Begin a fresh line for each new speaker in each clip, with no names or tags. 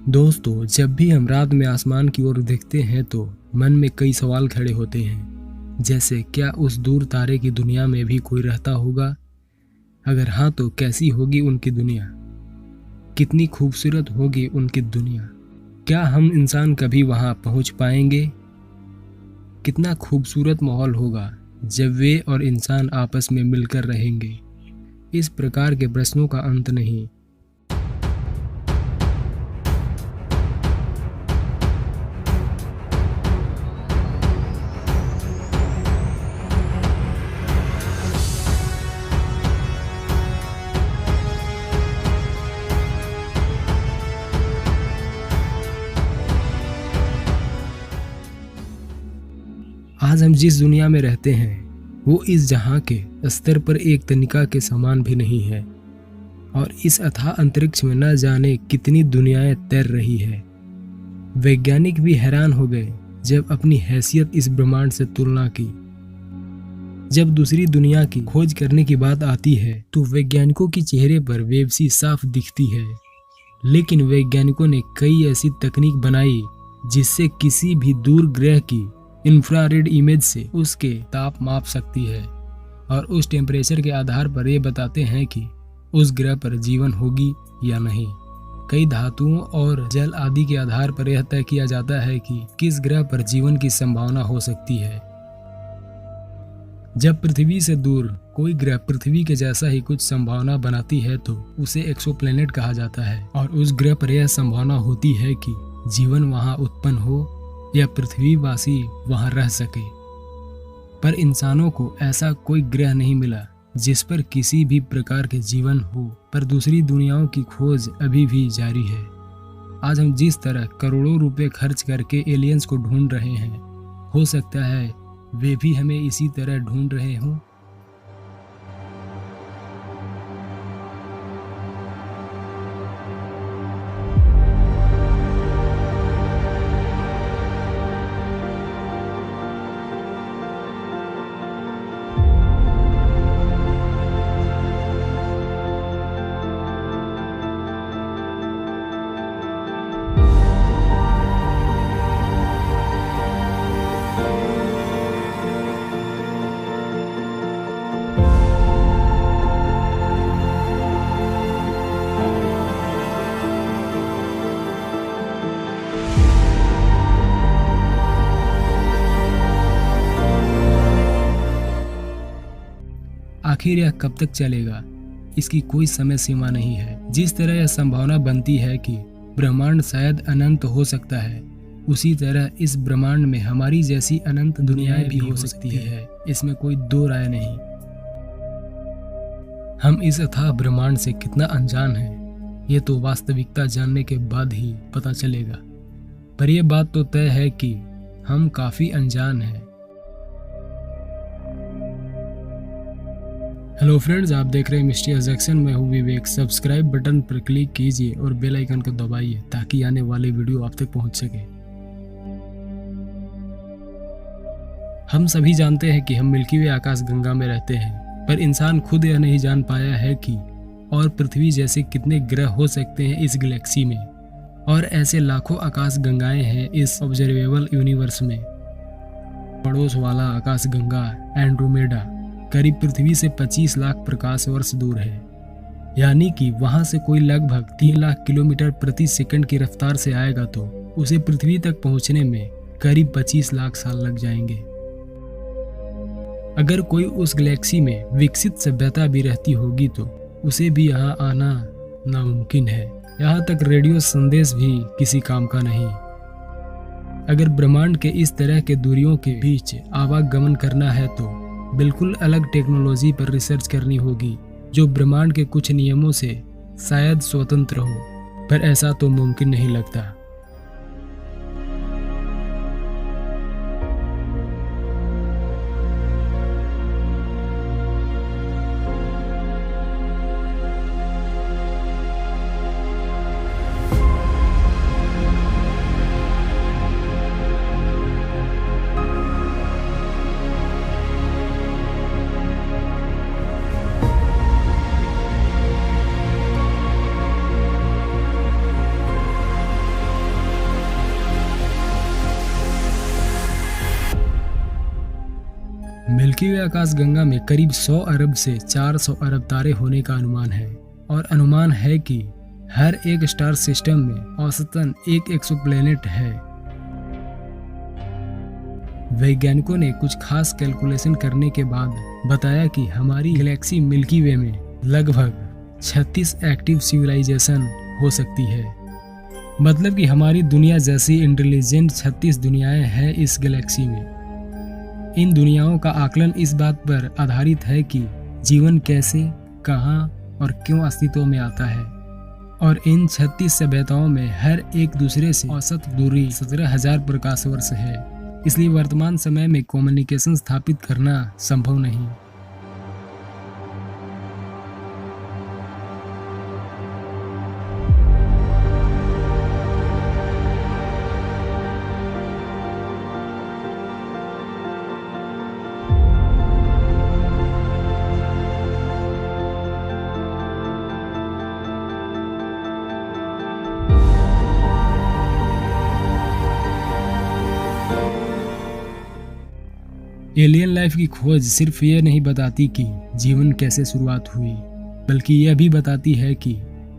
दोस्तों, जब भी हम रात में आसमान की ओर देखते हैं तो मन में कई सवाल खड़े होते हैं। जैसे, क्या उस दूर तारे की दुनिया में भी कोई रहता होगा? अगर हाँ तो कैसी होगी उनकी दुनिया? कितनी खूबसूरत होगी उनकी दुनिया? क्या हम इंसान कभी वहां पहुंच पाएंगे? कितना खूबसूरत माहौल होगा जब वे और इंसान आपस में मिलकर रहेंगे? इस प्रकार के प्रश्नों का अंत नहीं। आज हम जिस दुनिया में रहते हैं वो इस जहां के स्तर पर एक तनिका के समान भी नहीं है, और इस अथाह अंतरिक्ष में न जाने कितनी दुनियाएं तैर रही है। वैज्ञानिक भी हैरान हो गए जब अपनी हैसियत इस ब्रह्मांड से तुलना की। जब दूसरी दुनिया की खोज करने की बात आती है तो वैज्ञानिकों के चेहरे पर बेबसी साफ दिखती है, लेकिन वैज्ञानिकों ने कई ऐसी तकनीक बनाई जिससे किसी भी दूर ग्रह की इंफ्रारेड इमेज से उसके ताप माप सकती है, और उस टेम्परेचर के आधार पर ये बताते हैं कि उस ग्रह पर जीवन होगी या नहीं। कई धातुओं और जल आदि के आधार पर यह तय किया जाता है कि किस ग्रह पर जीवन की संभावना हो सकती है। जब पृथ्वी से दूर कोई ग्रह पृथ्वी के जैसा ही कुछ संभावना बनाती है तो उसे एक्सोप्लैनेट कहा जाता है, और उस ग्रह पर यह संभावना होती है कि जीवन वहां उत्पन्न हो या पृथ्वीवासी वहां रह सके। पर इंसानों को ऐसा कोई ग्रह नहीं मिला जिस पर किसी भी प्रकार के जीवन हो, पर दूसरी दुनियाओं की खोज अभी भी जारी है। आज हम जिस तरह करोड़ों रुपए खर्च करके एलियंस को ढूंढ रहे हैं, हो सकता है वे भी हमें इसी तरह ढूंढ रहे हों। आखिर यह कब तक चलेगा, इसकी कोई समय सीमा नहीं है। जिस तरह यह संभावना बनती है कि ब्रह्मांड शायद अनंत हो सकता है, उसी तरह इस ब्रह्मांड में हमारी जैसी अनंत दुनियाएं भी हो सकती है। इसमें कोई दो राय नहीं। हम इस अथाह ब्रह्मांड से कितना अनजान हैं, ये तो वास्तविकता जानने के बाद ही पता चलेगा। पर यह बात तो तय है कि हम काफी अनजान हैं। हेलो फ्रेंड्स, आप देख रहे हैं मिस्टीरियस जंक्शन। मैं हूँ विवेक। सब्सक्राइब बटन पर क्लिक कीजिए और बेल आइकन को दबाइए ताकि आने वाले वीडियो आप तक पहुँच सके। हम सभी जानते हैं कि हम मिल्की वे आकाश गंगा में रहते हैं, पर इंसान खुद यह नहीं जान पाया है कि और पृथ्वी जैसे कितने ग्रह हो सकते हैं इस गैलेक्सी में, और ऐसे लाखों आकाश गंगाएं हैं इस ऑब्जर्वेबल यूनिवर्स में। पड़ोस वाला आकाश गंगा एंड्रोमेडा करीब पृथ्वी से 25 लाख प्रकाश वर्ष दूर है, यानी कि वहां से कोई लगभग 3 लाख किलोमीटर प्रति सेकंड की रफ्तार से आएगा तो उसे पृथ्वी तक पहुंचने में करीब 25 लाख साल लग जाएंगे। अगर कोई उस गैलेक्सी में विकसित सभ्यता भी रहती होगी तो उसे भी यहाँ आना नामुमकिन है। यहाँ तक रेडियो संदेश भी किसी काम का नहीं। अगर ब्रह्मांड के इस तरह के दूरियों के बीच आवागमन करना है तो बिल्कुल अलग टेक्नोलॉजी पर रिसर्च करनी होगी, जो ब्रह्मांड के कुछ नियमों से शायद स्वतंत्र हो, पर ऐसा तो मुमकिन नहीं लगता। मिल्की वे आकाश गंगा में करीब 100 अरब से 400 अरब तारे होने का अनुमान है और अनुमान है कि हर एक स्टार सिस्टम में औसतन एक एक्सोप्लैनेट है। वैज्ञानिकों ने कुछ खास कैलकुलेशन करने के बाद बताया कि हमारी गैलेक्सी मिल्की वे में लगभग 36 एक्टिव सिविलाइजेशन हो सकती है। मतलब कि हमारी दुनिया जैसी इंटेलिजेंट 36 दुनियाएं हैं इस गैलेक्सी में। इन दुनियाओं का आकलन इस बात पर आधारित है कि जीवन कैसे, कहां और क्यों अस्तित्व में आता है और इन 36 सभ्यताओं में हर एक दूसरे से औसत दूरी 17,000 प्रकाश वर्ष है। इसलिए वर्तमान समय में कम्युनिकेशन स्थापित करना संभव नहीं। एलियन लाइफ की खोज सिर्फ ये नहीं बताती कि जीवन कैसे शुरुआत हुई, बल्कि यह भी बताती है कि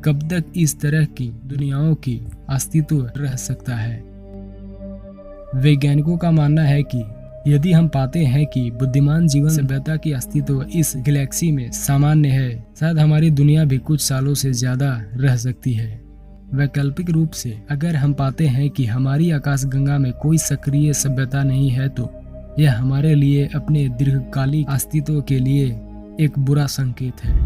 कब तक इस तरह की दुनियाओं की अस्तित्व रह सकता है। वैज्ञानिकों का मानना है कि यदि हम पाते हैं कि बुद्धिमान जीवन सभ्यता की अस्तित्व इस गैलेक्सी में सामान्य है, शायद हमारी दुनिया भी कुछ सालों से ज्यादा रह सकती है। वैकल्पिक रूप से अगर हम पाते हैं कि हमारी आकाशगंगा में कोई सक्रिय सभ्यता नहीं है, तो यह हमारे लिए अपने दीर्घकालिक अस्तित्व के लिए एक बुरा संकेत है।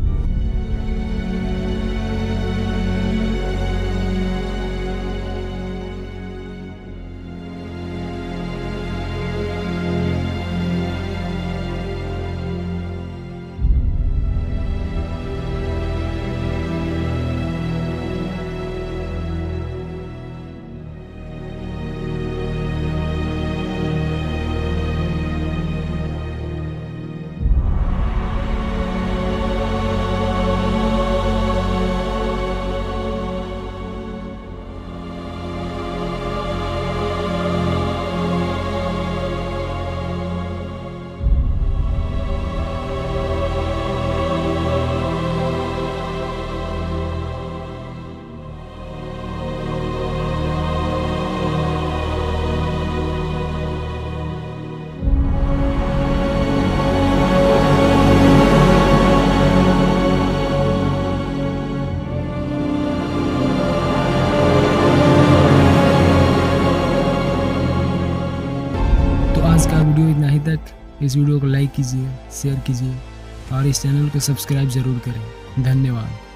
आज का वीडियो इतना ही तक। इस वीडियो को लाइक कीजिए, शेयर कीजिए और इस चैनल को सब्सक्राइब जरूर करें। धन्यवाद।